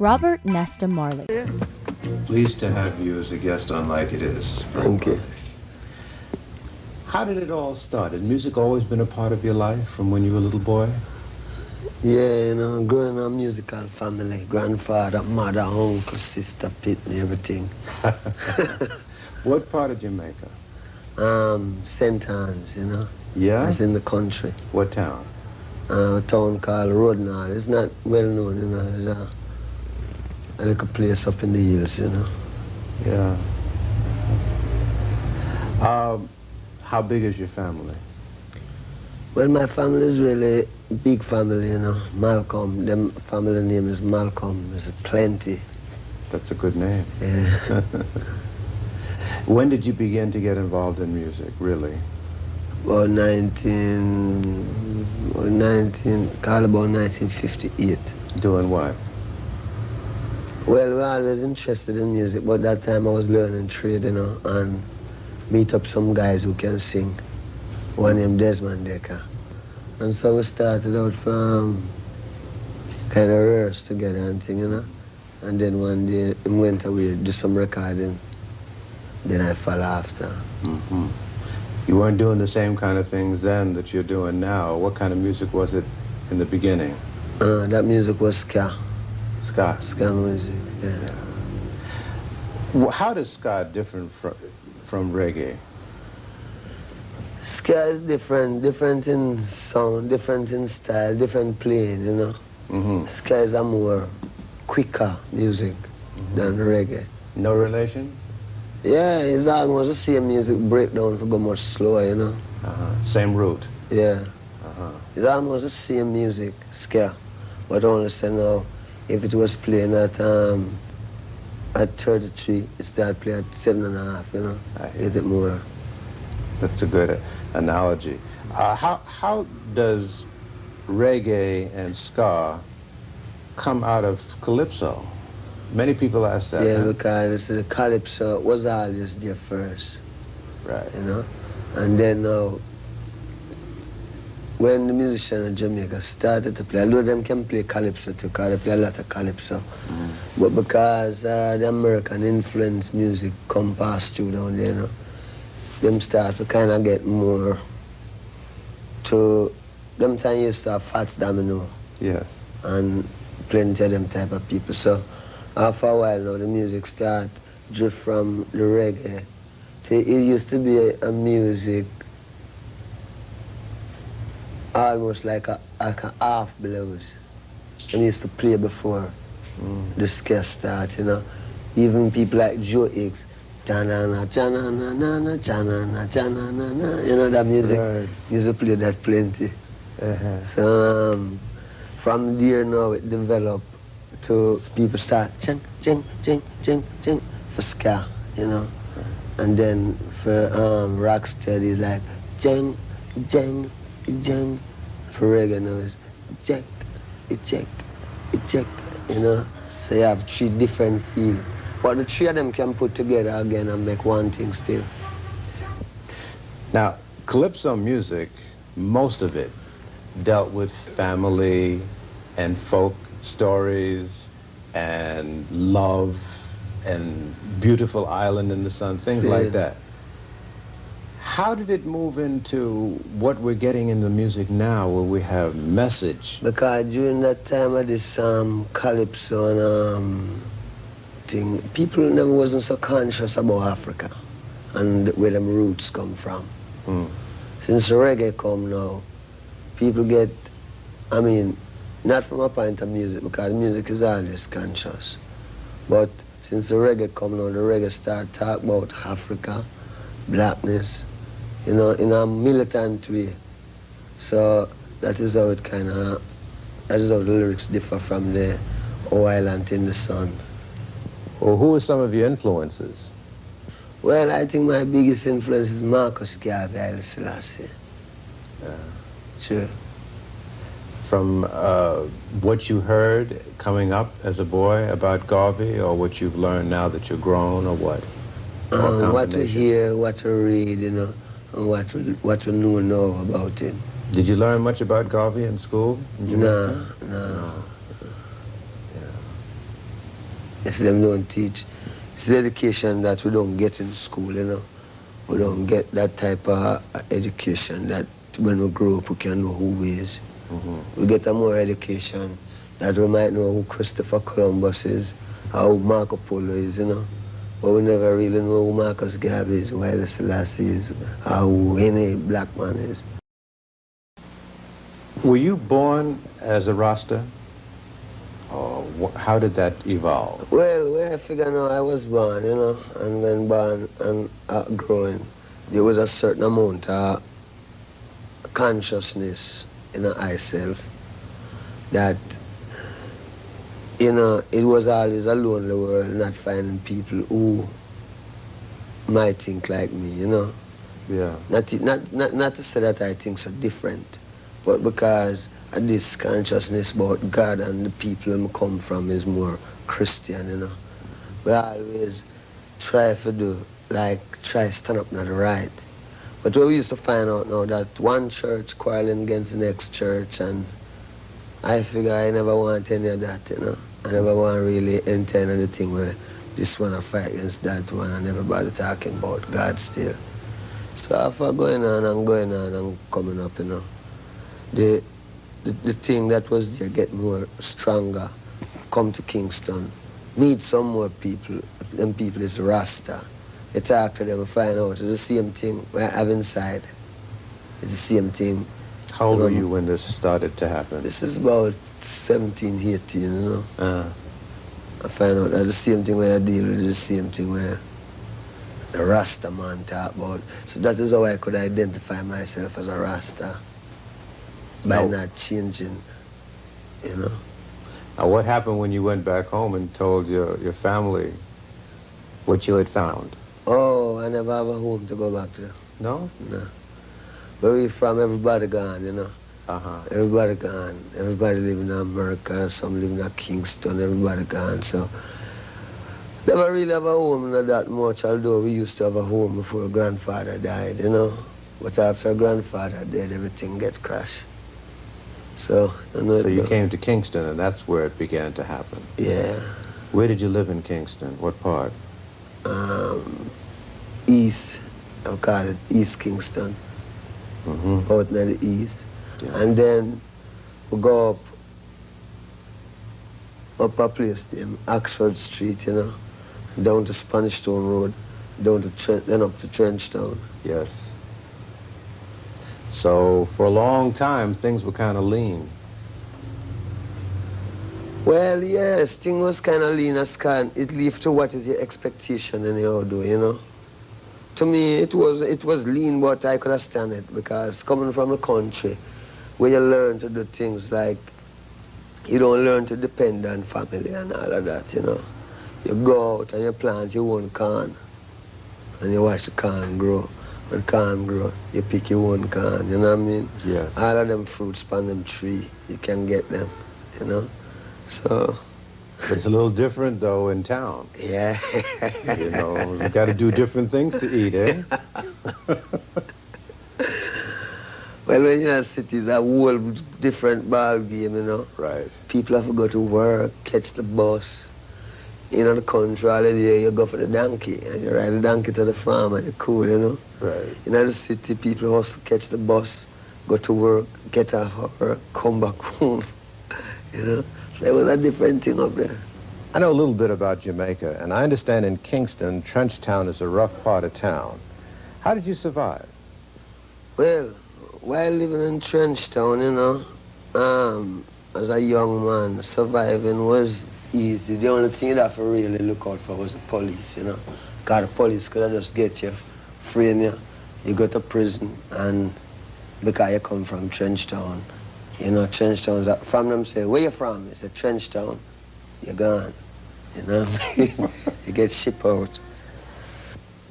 Robert Nesta Marley. Pleased to have you as a guest on Like It Is. Thank you. How did it all start? Had music always been a part of your life from when you were a little boy? Yeah, you know, growing up musical family, grandfather, mother, uncle, sister, Pitney, everything. What part of Jamaica? St. Anne's, you know. Yeah? That's in the country. What town? A town called Rodnall. It's not well known, you know. It's a little place up in the hills, you know. Yeah. How big is your family? Well, my family is really big family, you know. Malcolm, them family name is Malcolm. There's plenty. That's a good name. Yeah. When did you begin to get involved in music, really? About 1958. Doing what? Well, we were always interested in music, but that time I was learning trade, you know, and meet up some guys who can sing. One named Desmond Decker. And so we started out from kind of rehearse together and thing, you know. And then one day we went away, do some recording. Then I fell after. Mm-hmm. You weren't doing the same kind of things then that you're doing now. What kind of music was it in the beginning? That music was ska. Ska? Ska music, yeah. Well, how does ska differ from reggae? Ska is different in sound, different in style, different playing, you know. Mm-hmm. Ska is a more quicker music than reggae. No relation? Yeah, it's almost the same music breakdown to go much slower, you know. Same root? Yeah. It's almost the same music, ska. But only say now, if it was playing at 33, it started playing at 7.5, you know. I hear Get it more. That's a good analogy. How does reggae and ska come out of calypso? Many people ask that. Yeah, huh? because the calypso was always there first. Right. You know? And then now, when the musicians in Jamaica started to play, although them can play calypso too, because they play a lot of calypso, but because the American influence music come past through down there, you know, them start to kind of get more to, them time used to have Fats Domino. Yes. And plenty of them type of people. So after a while now, the music start drift from the reggae. It used to be a music almost like a half blues. And used to play before the ska start, you know. Even people like Joe Higgs, cha-na-na, cha-na-na-na-na, cha-na-na, cha-na-na-na, you know that music? Right. Used to play that plenty. So from there now it developed to people start ching, ching, ching, ching, ching for ska, you know. And then for rocksteady it's like jing, jing, jing. For reggae now it's check, check, check, you know. So you have three different feels. But the three of them can put together again and make one thing still. Now, calypso music, most of it dealt with family and folk stories and love and beautiful island in the sun, things like that. How did it move into what we're getting in the music now, where we have message? Because during that time of this calypso and thing, people never wasn't so conscious about Africa and where them roots come from. Since reggae come now, people get, I mean, not from a point of music, because music is always conscious. But since the reggae come now, the reggae start talk about Africa, blackness, you know, in a militant way. So that is how it kind of, that is how the lyrics differ from the Oh Island in the Sun. Well, who are some of your influences? Well, I think my biggest influence is Marcus Garvey, Haile Selassie. Sure. From what you heard coming up as a boy about Garvey, or what you've learned now that you're grown, or what? What we hear, what we read, you know, and what we know about it. Did you learn much about Garvey in school? In Jamaica? No. Yes, them don't teach. It's the education that we don't get in school, you know. We don't get that type of education that when we grow up we can know who we is. We get a more education that we might know who Christopher Columbus is, or who Marco Polo is, you know. But we never really know who Marcus Garvey is, who Haile Selassie is, or who any black man is. Were you born as a Rasta? Or how did that evolve? Well, where I figure now I was born, you know, and when born and growing, there was a certain amount of consciousness in myself that, you know, it was always a lonely world, not finding people who might think like me, you know. Yeah. Not to say that I think so different, but because this consciousness about God and the people I come from is more Christian, you know. We always try to do, like, try to stand up to the right. But we used to find out now that one church quarreling against the next church, and I figure I never want any of that, you know. I never want to really enter into the thing where this one I fight against that one and everybody talking about God still. So after going on and coming up, you know, the thing that was there get more stronger, come to Kingston, meet some more people, them people is Rasta. You talk to them and find out it's the same thing we have inside. It's the same thing. How old were you when this started to happen? This is about 17, 18, you know. I find out that the same thing where I deal with is the same thing where the Rasta man talk about. So that is how I could identify myself as a Rasta. By not changing, you know. Now, what happened when you went back home and told your family what you had found? Oh, I never have a home to go back to. No? No. Where we from, everybody gone, you know. Everybody gone. Everybody living in America, some living in Kingston, everybody gone. So, never really have a home, not that much, although we used to have a home before grandfather died, you know. But after grandfather died, everything gets crashed. So, so you came to Kingston, and that's where it began to happen. Yeah. Where did you live in Kingston? What part? East. I call it East Kingston. Out near the east. Yeah. And then we go up a place named Oxford Street, you know, down to Spanish Town Road, down to then up to Trenchtown. Yes. So for a long time, things were kind of lean. Well, yes, things was kind of lean as can. It leaves to what is your expectation anyhow, do, you know. To me, it was lean, but I could understand it because coming from a country where you learn to do things like you don't learn to depend on family and all of that, you know. You go out and you plant your own corn and you watch the corn grow. When corn grow, you pick your own corn, you know what I mean? Yes. All of them fruits on them tree, you can get them, you know. So it's a little different though in town. Yeah. You know, you got to do different things to eat, eh? Well, when you're in cities, a whole different ball game, you know. Right. People have to go to work, catch the bus. You know, the country, all day, you go for the donkey, and you ride the donkey to the farm, and you're cool, you know. Right. In the city, people also catch the bus, go to work, get off work, come back home, you know. So it was a different thing up there. I know a little bit about Jamaica, and I understand in Kingston, Trenchtown is a rough part of town. How did you survive? Well, while living in Trenchtown, you know, as a young man, surviving was easy. The only thing you'd have to really look out for was the police, you know. Because the police could just get you, frame you, you go to prison, and because you come from Trenchtown, you know, Trenchtown's, from them say, where you from? It's a Trenchtown, you're gone, you know. You get shipped out.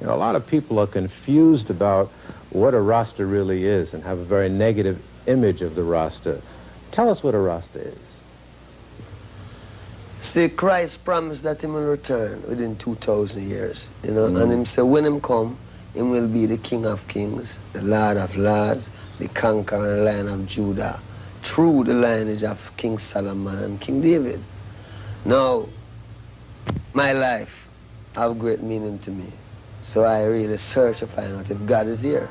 You know, a lot of people are confused about what a Rasta really is and have a very negative image of the Rasta. Tell us what a Rasta is. See, Christ promised that he will return within 2,000 years, you know, and him said when him come, he will be the King of Kings, the Lord of Lords, the conquering Lion of Judah, through the lineage of King Solomon and King David. Now, my life have great meaning to me. So I really search to find out if God is here.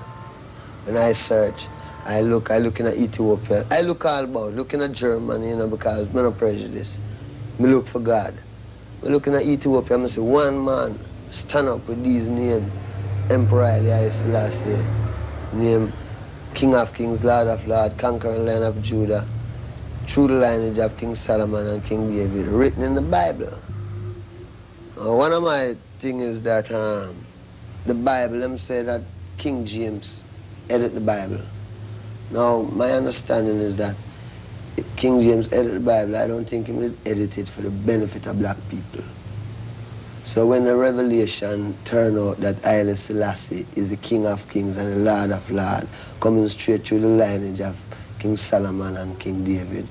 When I search, I look in at Ethiopia. I look all about, looking at Germany, you know, because I'm not prejudiced. I look for God. I looking at Ethiopia, I say, one man stand up with these names, Emperor Haile Selassie, name King of Kings, Lord of Lords, conquering Lion of Judah, through the lineage of King Solomon and King David, written in the Bible. One of my things is that the Bible, them say that King James edit the Bible. Now, my understanding is that King James edit the Bible, I don't think he would edit it for the benefit of black people. So when the revelation turned out that Haile Selassie is the King of Kings and the Lord of Lords, coming straight through the lineage of King Solomon and King David,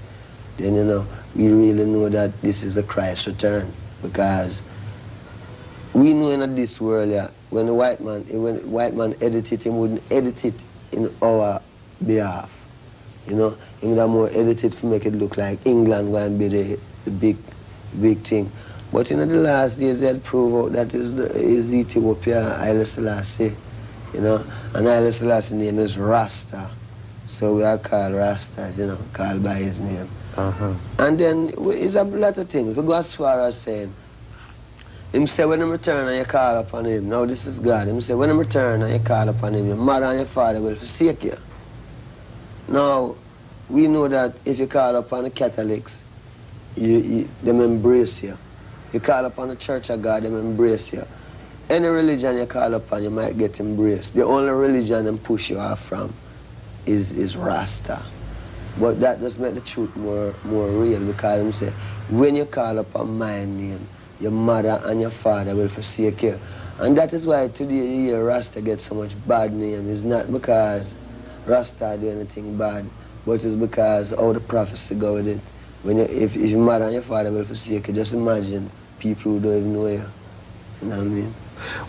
then, you know, we really know that this is the Christ return. Because we know in this world, yeah, when the white man edit it, he wouldn't edit it in our behalf. You know, he would have more edited to make it look like England going to be the big thing. But in the last days, they'll prove out that is Ethiopia, Haile Selassie, you know, and Haile Selassie's name is Rasta. So we are called Rastas, you know, called by his name. And then it's a lot of things. We go as far as saying, him say when him return and you call upon him, now this is God, him say when him return and you call upon him, your mother and your father will forsake you. Now, we know that if you call upon the Catholics, them embrace you. You call upon the Church of God, them embrace you. Any religion you call upon, you might get embraced. The only religion them push you off from is Rasta. But that does make the truth more real, because them say, when you call upon my name, your mother and your father will forsake you. And that is why today you hear Rasta get so much bad name. It's not because Rasta do anything bad, but it's because how the prophecy go with it. When if your mother and your father will forsake you, just imagine people who don't even know you. You know what I mean?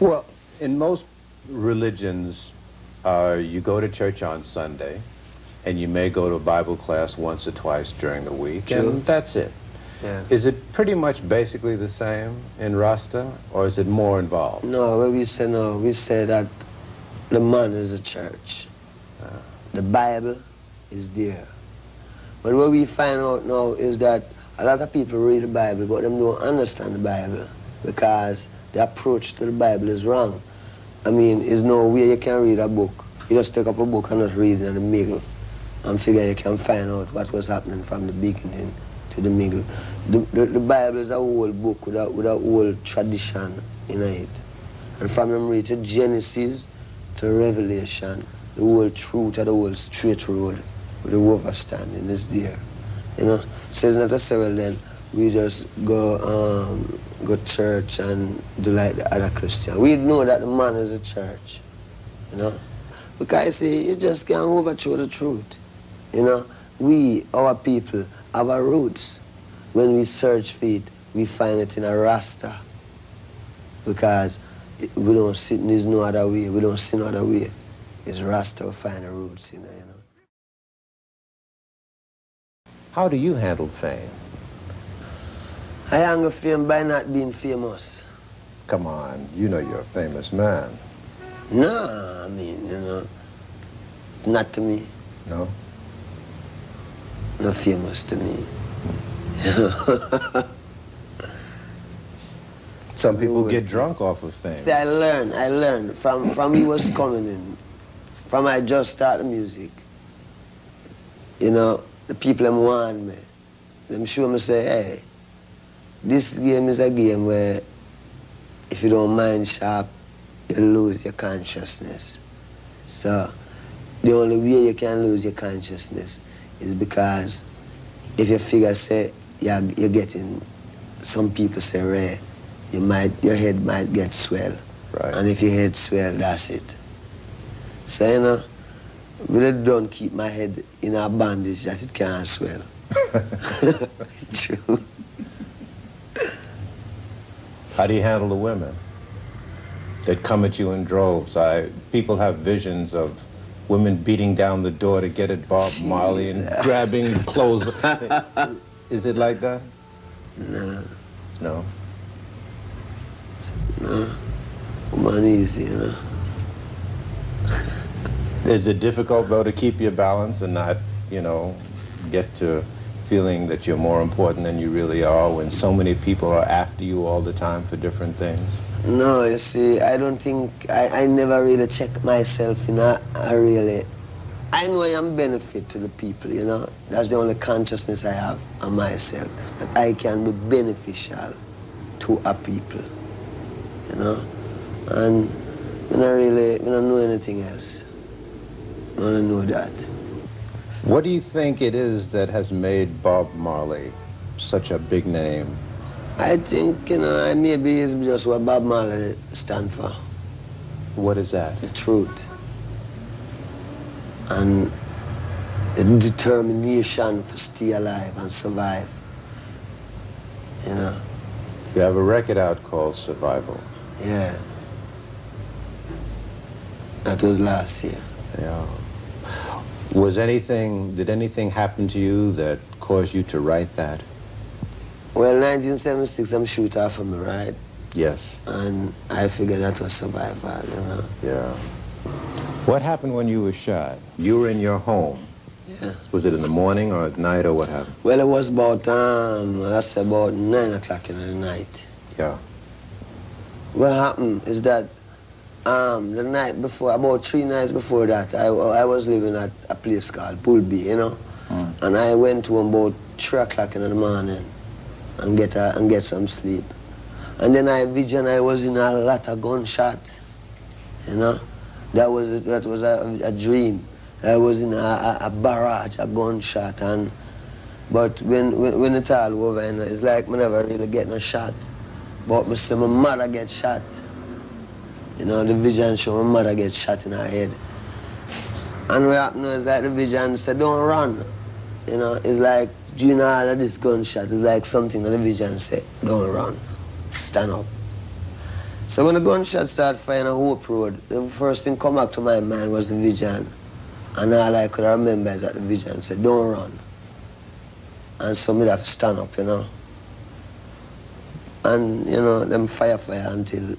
Well, in most religions, you go to church on Sunday, and you may go to a Bible class once or twice during the week, and that's it. Yeah. Is it pretty much basically the same in Rasta, or is it more involved? No, we say that the man is the church. The Bible is there. But what we find out now is that a lot of people read the Bible, but them don't understand the Bible, because the approach to the Bible is wrong. I mean, there's no way you can read a book. You just take up a book and just read it in the middle and figure you can find out what was happening from the beginning to the middle. The Bible is a whole book with a whole tradition in it. And from them read to Genesis to Revelation, the whole truth of the whole straight road with the overstanding is there. You know? So it's not necessarily then we just go church and do like the other Christian. We know that the man is a church. You know? Because you see, you just can't overthrow the truth. You know? We, our people, have our roots. When we search for it, we find it in a Rasta. Because we don't see, there's no other way. We don't see no other way. It's Rasta we find the roots, you know. How do you handle fame? I handle fame by not being famous. Come on, you know you're a famous man. No, I mean, you know, not to me. No? Not famous to me. Some people get drunk off of fame. See, I learned from we was coming in, from I just started music. You know, the people them want me. Them show me say, hey, this game is a game where if you don't mind sharp, you lose your consciousness. So the only way you can lose your consciousness is because if you figure say you're getting, some people say rare, your head might get swell. Right. And if your head swell, that's it. So you know, really don't keep my head in a bandage that it can't swell. True. How do you handle the women that come at you in droves? People have visions of women beating down the door to get at Bob Marley and grabbing clothes. Is it like that? No. No? No, woman easy, you know. Is it difficult, though, to keep your balance and not, you know, get to feeling that you're more important than you really are when so many people are after you all the time for different things? No, you see, I don't think, I never really check myself, you know, I know I am benefit to the people, you know. That's the only consciousness I have on myself, that I can be beneficial to a people, you know. And I don't know anything else. I don't know that. What do you think it is that has made Bob Marley such a big name? I think, you know, maybe it's just what Bob Marley stands for. What is that? The truth. And the determination to stay alive and survive. You know? You have a record out called Survival. Yeah. That was last year. Yeah. Did anything happen to you that caused you to write that? Well, 1976, I'm shoot off of me, right? Yes. And I figured that was survival, you know? Yeah. What happened when you were shot? You were in your home. Yeah. Was it in the morning or at night or what happened? Well, it was about, that's about 9 o'clock in the night. Yeah. What happened is that the night before, about 3 nights before that, I was living at a place called Bullby, you know? Mm. And I went home about 3 o'clock in the morning and get some sleep. And then I was in a lot of gunshot, you know? That was a dream. I was in a barrage, a gunshot, but when it's all over, you know, it's like I never really getting a shot. But I see my mother get shot. You know, the vision show my mother get shot in her head. And what happened is like the vision said, don't run. You know, it's like, you know, all of this gunshot is like something that the vision said, don't run, stand up. So when the gunshot started firing on Hope Road, the first thing come back to my mind was the vision. And all I could remember is that the vision said, don't run. And so me have to stand up, you know. And, you know, them fire until it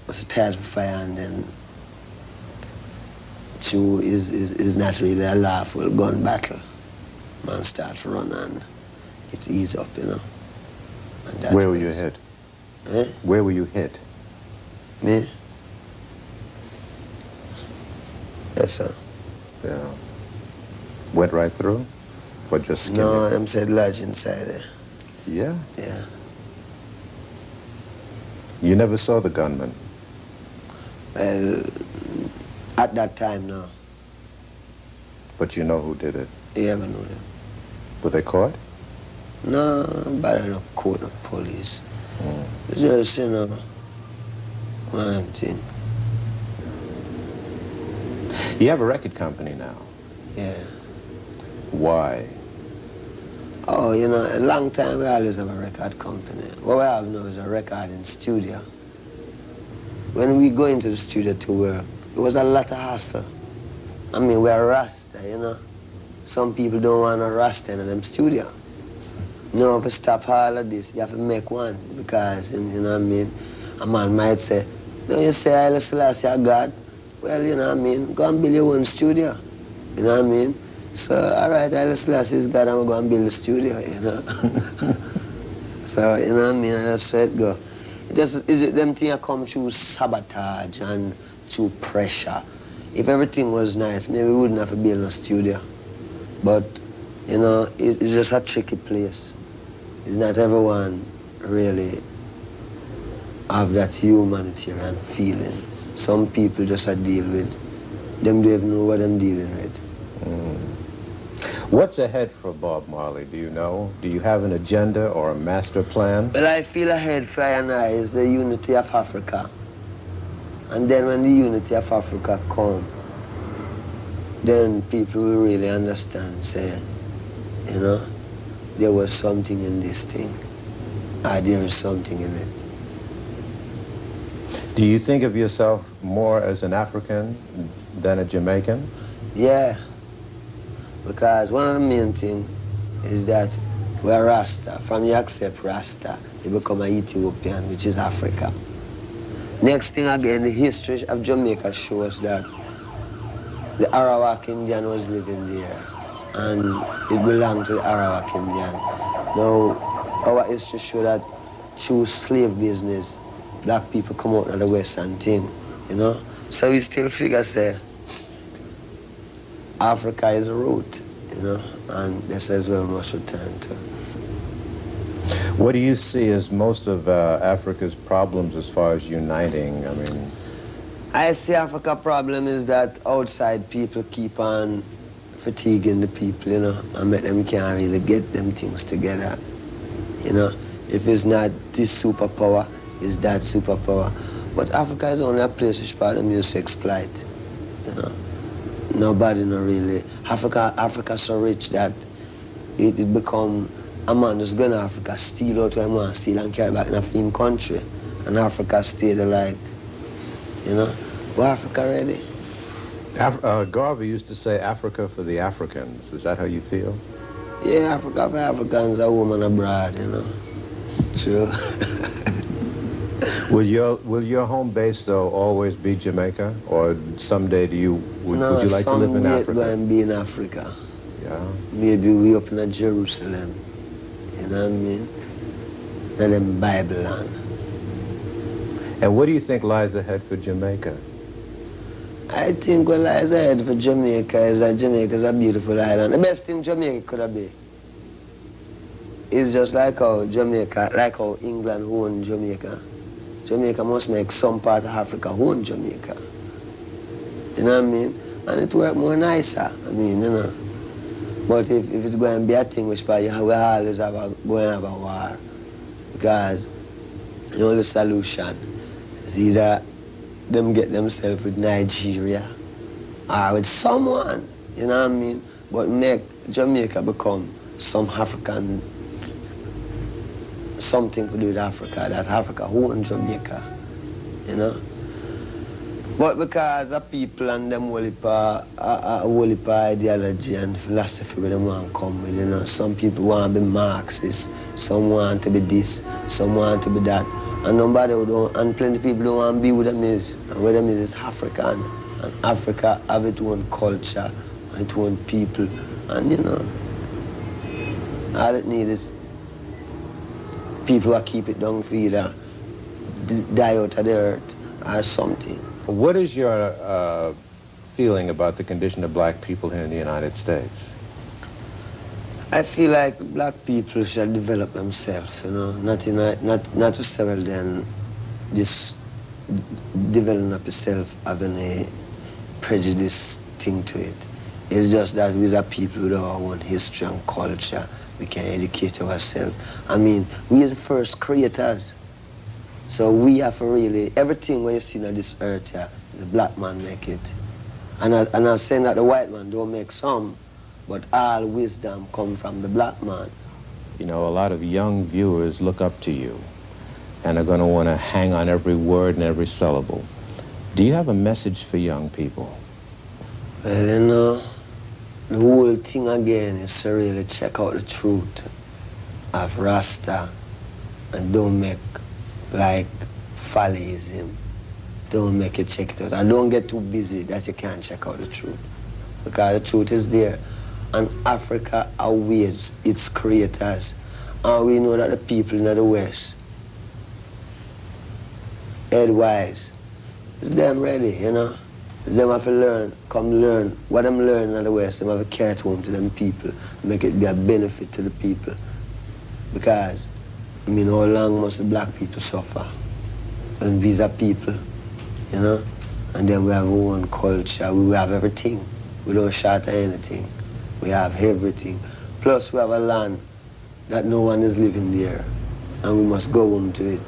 was tired of fire, and then Chew is not really a lawful gun battle. Man start to run and it ease up, you know. Where were you hit? Eh? Where were you hit? Me? Yes, sir. Yeah. Went right through? Or just skinned No, it? I'm said lodge inside there. Yeah? Yeah. You never saw the gunman? Well, at that time, no. But you know who did it? You ever know them? Were they caught? No, but I don't court the police. Mm. It's just, you know, one thing. You have a record company now. Yeah. Why? Oh, you know, a long time we always have a record company. What we have now is a recording studio. When we go into the studio to work, it was a lot of hassle. I mean, we're Rasta, you know. Some people don't want a Rasta in them studio. No, if you stop all of this, you have to make one, because, you know what I mean, a man might say, no, you say Haile Selassie are God. Well, you know what I mean, go and build your own studio. You know what I mean? So, all right, Haile Selassie is God, and we're going to build a studio, you know. So, you know what I mean, and that's how it go. Them things come through sabotage and through pressure. If everything was nice, maybe we wouldn't have to build a studio. But, you know, it's just a tricky place. It's not everyone really have that humanitarian feeling. Some people just deal with, them don't even know what I'm dealing with. Mm. What's ahead for Bob Marley, do you know? Do you have an agenda or a master plan? Well, I feel ahead for I and I is the unity of Africa. And then when the unity of Africa comes, then people will really understand, say, you know, there was something in this thing. There is something in it. Do you think of yourself more as an African than a Jamaican? Yeah, because one of the main things is that we're Rasta. From you accept Rasta, you become an Ethiopian, which is Africa. Next thing again, the history of Jamaica shows that the Arawak Indian was living there, and it belonged to the Arawak Indian. Now, our history shows that through slave business, black people come out of the Western thing, you know? So we still figure, say, Africa is a root, you know, and this is where we must return to. What do you see as most of Africa's problems as far as uniting? I mean, I see Africa's problem is that outside people keep on fatiguing the people, you know, and make them can't really get them things together, you know. If it's not this superpower, it's that superpower. But Africa is only a place which part of music exploit, you know. Nobody no really. Africa so rich that it become a man just go to Africa, steal out what he want, steal and carry back in a film country. And Africa stay there like, you know, well, Africa ready. Garvey used to say Africa for the Africans. Is that how you feel? Yeah, Africa for Africans, a woman abroad, you know. True. Will your home base though always be Jamaica, or someday would you like to live in Africa? No, someday be in Africa. Yeah. Maybe we up in Jerusalem. You know what I mean? And then Bible land. And what do you think lies ahead for Jamaica? I think what lies ahead for Jamaica is that Jamaica is a beautiful island. The best thing Jamaica could have been is just like how Jamaica, like how England owned Jamaica. Jamaica must make some part of Africa own Jamaica. You know what I mean? And it work more nicer. I mean, you know. But if it's going to be a thing which probably we always going to have a war. Because the only solution is either them get themselves with Nigeria or with someone, you know what I mean? But make Jamaica become some African, something to do with Africa, that Africa owns Jamaica, you know? But because the people and them whole heap ideology and philosophy where they want to come with, you know, some people want to be Marxist, some want to be this, some want to be that, and nobody don't, and plenty of people don't want to be with them is, and where them is African, and Africa have its own culture, and its own people, and you know, all it needs is people who keep it down for either die out of the earth or something. What is your feeling about the condition of black people here in the United States? I feel like black people should develop themselves, you know, not to several then just develop yourself having a prejudice thing to it. It's just that we are people with our own history and culture. We can educate ourselves. I mean, we are the first creators. So we have to really, everything when you see on this earth here, is a black man make it. And I'm saying that the white man don't make some, but all wisdom come from the black man. You know, a lot of young viewers look up to you and are going to want to hang on every word and every syllable. Do you have a message for young people? Well, you know, the whole thing again is to really check out the truth of Rasta and don't make like follyism. Don't make it check it out. And don't get too busy that you can't check out the truth. Because the truth is there. And Africa awaits its creators. And we know that the people in the West, headwise, it's them ready, you know. Them have to learn, come learn. What them learning in the West, them have to carry it home to them people, make it be a benefit to the people. Because, I mean, how long must the black people suffer? And these are people, you know? And then we have our own culture, we have everything. We don't short anything. We have everything. Plus we have a land that no one is living there. And we must go home to it.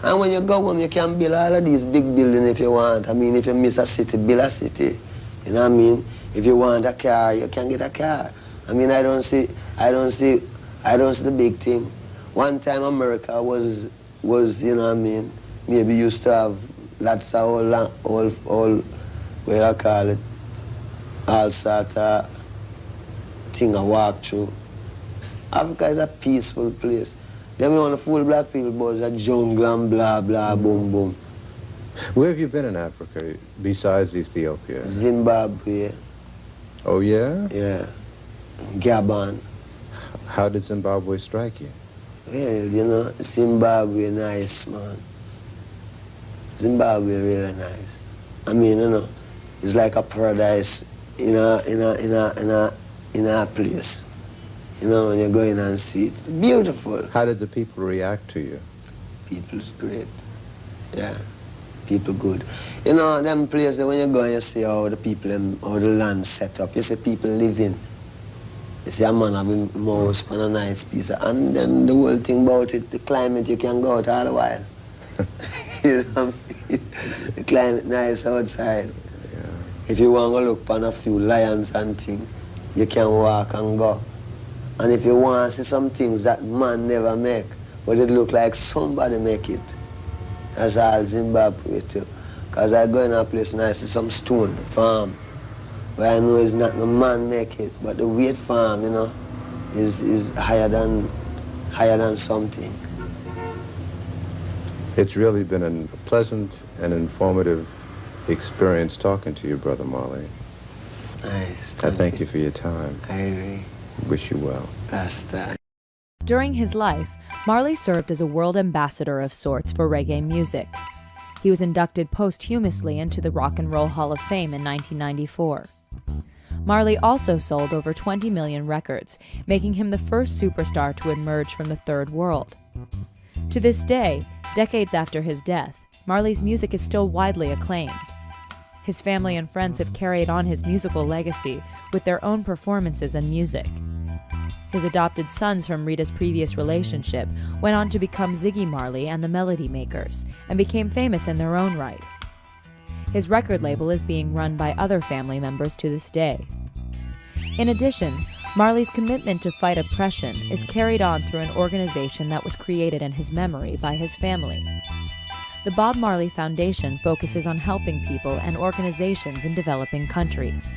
And when you go home, you can build all of these big buildings if you want. I mean, if you miss a city, build a city. You know what I mean? If you want a car, you can get a car. I mean, I don't see the big thing. One time America was, you know what I mean, maybe used to have lots of all what I call it, all sort of thing I walk through. Africa is a peaceful place. Then we want to fool black people about the jungle and blah, blah, boom, boom. Where have you been in Africa besides Ethiopia? Zimbabwe, Oh, yeah? yeah, Gabon. How did Zimbabwe strike you? Well, you know, Zimbabwe nice, man. Zimbabwe really nice. I mean, you know, it's like a paradise in a place. You know, when you go in and see it. Beautiful. How did the people react to you? People's great. Yeah. People good. You know, them places when you go and you see how the people, how the land set up, you see people living. You see a man having a mouse on a nice piece of, and then the whole thing about it, the climate, you can go out all the while. You know what I mean? The climate nice outside. Yeah. If you want to look on a few lions and things, you can walk and go. And if you want to see some things that man never make, but it look like somebody make it, that's all Zimbabwe too. Because I go in a place and I see some stone farm, where I know it's not no man make it, but the weight farm, you know, is higher than something. It's really been a pleasant and informative experience talking to you, Brother Marley. Nice. I thank you for your time. I agree. Wish you well. Rasta. During his life, Marley served as a world ambassador of sorts for reggae music. He was inducted posthumously into the Rock and Roll Hall of Fame in 1994. Marley also sold over 20 million records, making him the first superstar to emerge from the Third World. To this day, decades after his death, Marley's music is still widely acclaimed. His family and friends have carried on his musical legacy with their own performances and music. His adopted sons from Rita's previous relationship went on to become Ziggy Marley and the Melody Makers, and became famous in their own right. His record label is being run by other family members to this day. In addition, Marley's commitment to fight oppression is carried on through an organization that was created in his memory by his family. The Bob Marley Foundation focuses on helping people and organizations in developing countries.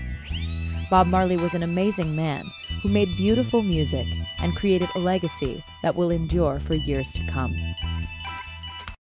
Bob Marley was an amazing man who made beautiful music and created a legacy that will endure for years to come.